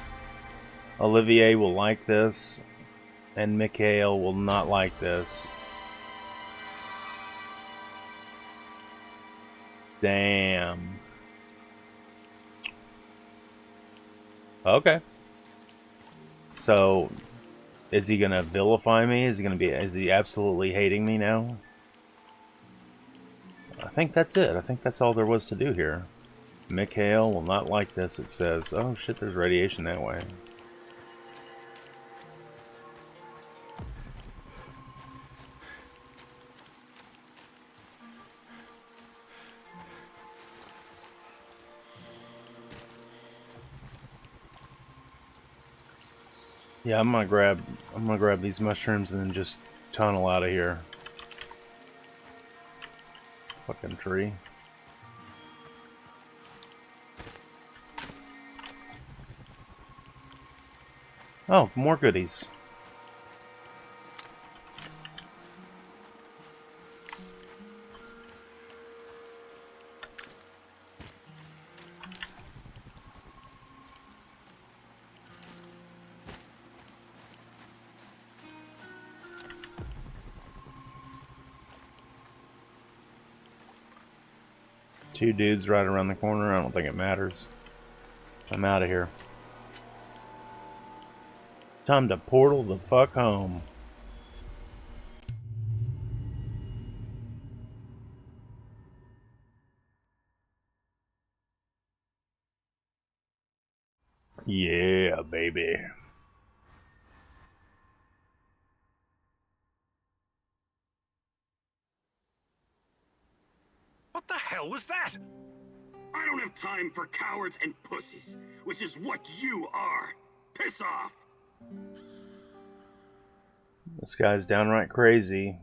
Olivier will like this, and Mikhail will not like this. Damn. Okay. So, is he gonna vilify me? Is he absolutely hating me now? I think that's it. I think that's all there was to do here. Mikhail will not like this, it says. Oh shit, there's radiation that way. Yeah, I'm gonna grab these mushrooms and then just tunnel out of here. Fucking tree. Oh, more goodies. Two dudes right around the corner. I don't think it matters. I'm out of here. Time to portal the fuck home. Yeah, baby. What the hell was that? I don't have time for cowards and pussies, which is what you are. Piss off! This guy's downright crazy,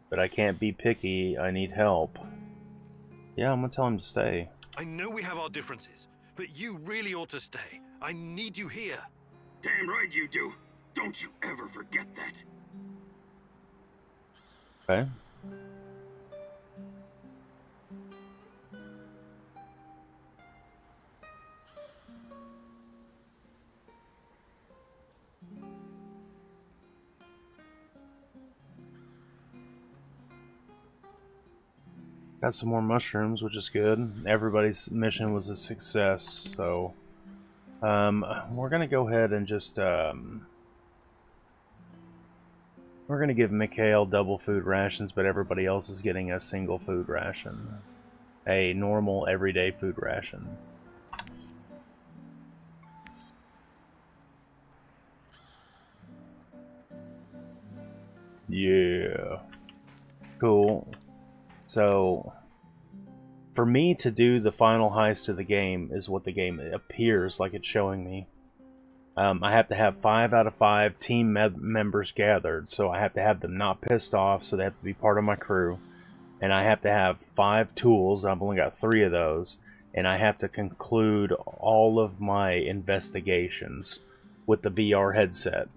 but I can't be picky. I need help. Yeah, I'm gonna tell him to stay. I know we have our differences, but you really ought to stay. I need you here. Damn right you do. Don't you ever forget that. Okay. Got some more mushrooms, which is good. Everybody's mission was a success, so we're gonna go ahead and just we're gonna give Mikhail double food rations, but everybody else is getting a single food ration, a normal everyday food ration. Yeah, cool. So, for me to do the final heist of the game is what the game appears like it's showing me. I have to have 5 out of 5 team members gathered, so I have to have them not pissed off, so they have to be part of my crew. And I have to have 5 tools, I've only got 3 of those, and I have to conclude all of my investigations with the VR headset.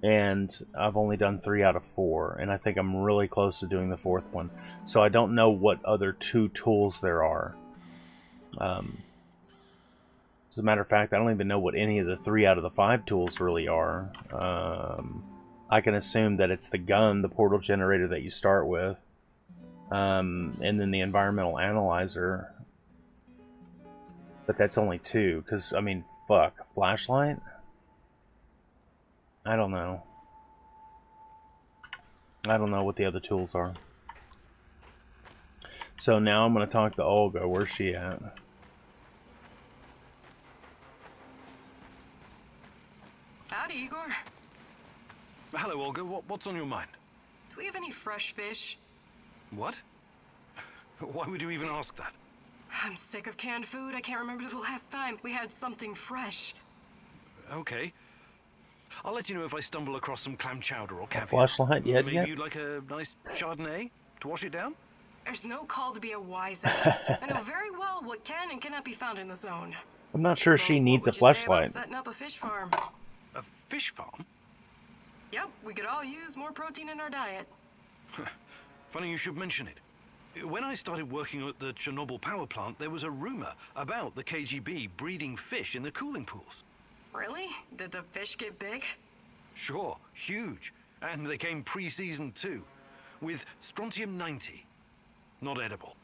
And I've only done 3 out of 4, and I think I'm really close to doing the 4th one. So I don't know what other 2 tools there are. As a matter of fact, I don't even know what any of the 3 out of the 5 tools really are. I can assume that it's the gun, the portal generator that you start with, and then the environmental analyzer. But that's only 2, because, I mean, fuck, flashlight? I don't know. I don't know what the other tools are. So now I'm gonna talk to Olga. Where's she at? Howdy, Igor. Hello, Olga. What's on your mind? Do we have any fresh fish? What? Why would you even ask that? I'm sick of canned food. I can't remember the last time we had something fresh. Okay. I'll let you know if I stumble across some clam chowder or A caviar. flashlight yet? Maybe you'd like a nice Chardonnay to wash it down? There's no call to be a wise ass. I know very well what can and cannot be found in the zone. I'm not sure she Well, needs a what would you say about flashlight. setting up a fish farm? A fish farm? Yep, we could all use more protein in our diet. Funny you should mention it. When I started working at the Chernobyl power plant, there was a rumor about the KGB breeding fish in the cooling pools. Really? Did the fish get big? Sure, huge. And they came pre-seasoned too, with strontium-90. Not edible.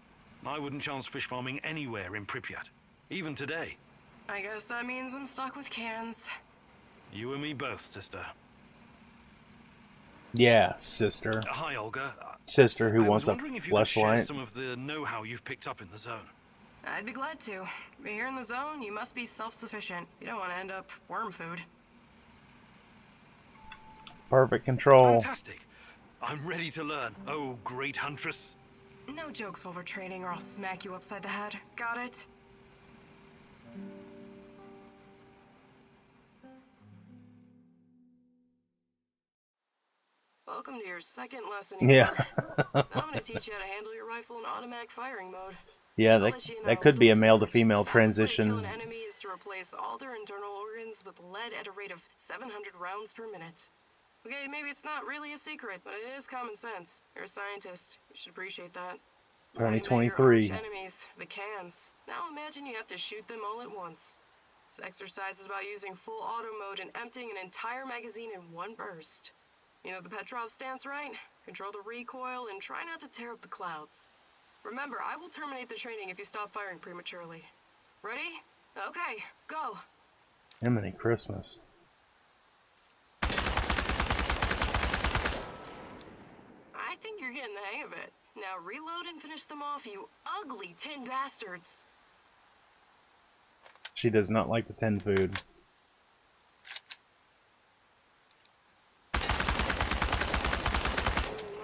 I wouldn't chance fish farming anywhere in Pripyat, even today. I guess that means I'm stuck with cans. You and me both, sister. Yeah, sister. Hi, Olga. Sister who I wants was a wondering if you could share flashlight. some of the know-how you've picked up in the zone. I'd be glad to. But here in the zone, you must be self-sufficient. You don't want to end up worm food. Perfect control. Fantastic. I'm ready to learn. Oh, great huntress. No jokes while we're training or I'll smack you upside the head. Got it? Welcome to your second lesson. Yeah. Now I'm going to teach you how to handle your rifle in automatic firing mode. Yeah, I'll that, let you know that could be a little male to secret. female The fastest way to transition. kill an enemy is to replace all their internal organs with lead at a rate of 700 rounds per minute. Okay, maybe it's not really a secret, but it is common sense. You're a scientist. You should appreciate that. You already met your 2023. arch enemies, the cans. Now imagine you have to shoot them all at once. This exercise is about using full auto mode and emptying an entire magazine in one burst. You know the Petrov stance, right? Control the recoil and try not to tear up the clouds. Remember, I will terminate the training if you stop firing prematurely. Ready? Okay, go. Emily Christmas. I think you're getting the hang of it. Now reload and finish them off, you ugly tin bastards. She does not like the tin food.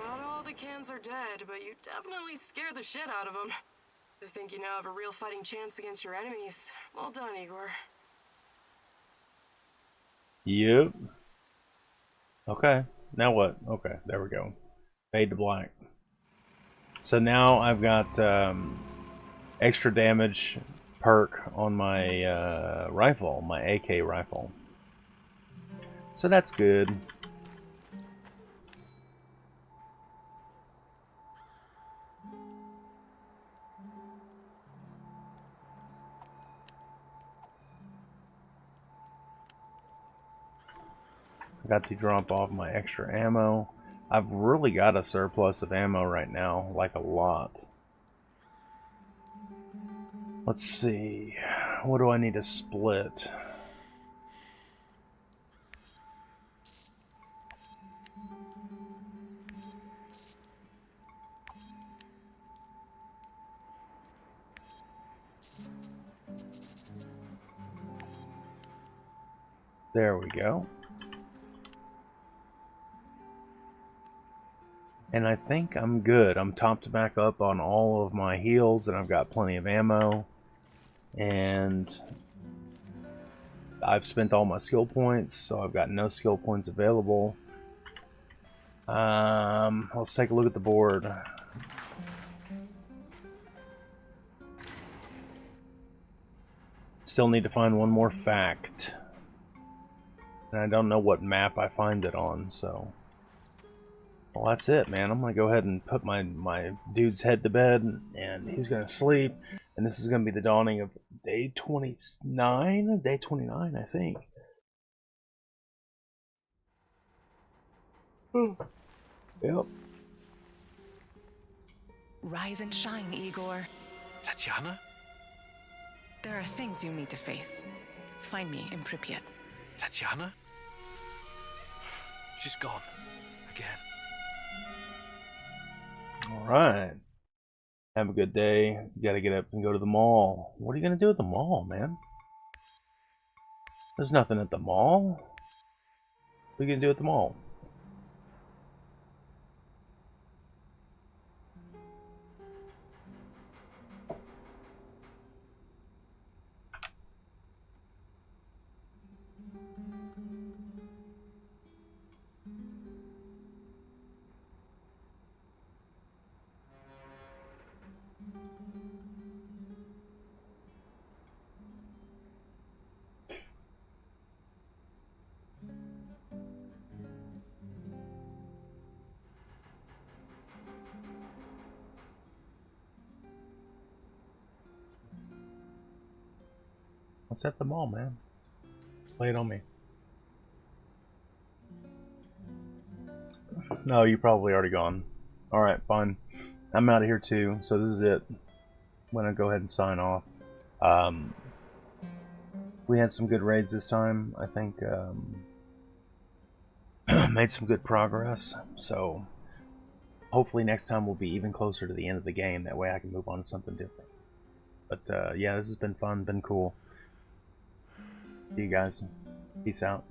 Not all the cans are dead, but you definitely scared the shit out of them. I think you now have a real fighting chance against your enemies. Well done, Igor. Yep. Okay. Now what? Okay, there we go. Fade to black. So now I've got extra damage perk on my rifle, my AK rifle. So that's good. I got to drop off my extra ammo. I've really got a surplus of ammo right now, like a lot. Let's see. What do I need to split? There we go. And I think I'm good. I'm topped back up on all of my heals, and I've got plenty of ammo. And I've spent all my skill points, so I've got no skill points available. Let's take a look at the board. Still need to find one more fact. And I don't know what map I find it on, so... Well, that's it, man. I'm gonna go ahead and put my dude's head to bed, and he's gonna sleep. And this is gonna be the dawning of day 29? Day 29, I think. Yep. Rise and shine, Igor. Tatiana? There are things you need to face. Find me in Pripyat. Tatiana? She's gone. Again. Alright. Have a good day. You gotta get up and go to the mall. What are you gonna do at the mall, man? There's nothing at the mall. What are you gonna do at the mall? What's at the mall, man? Play it on me. No, you're probably already gone. Alright, fine. I'm out of here too, so this is it. I'm gonna go ahead and sign off. We had some good raids this time. I think made some good progress. So hopefully next time we'll be even closer to the end of the game. That way I can move on to something different. But yeah, this has been fun, been cool. See you guys. Peace out.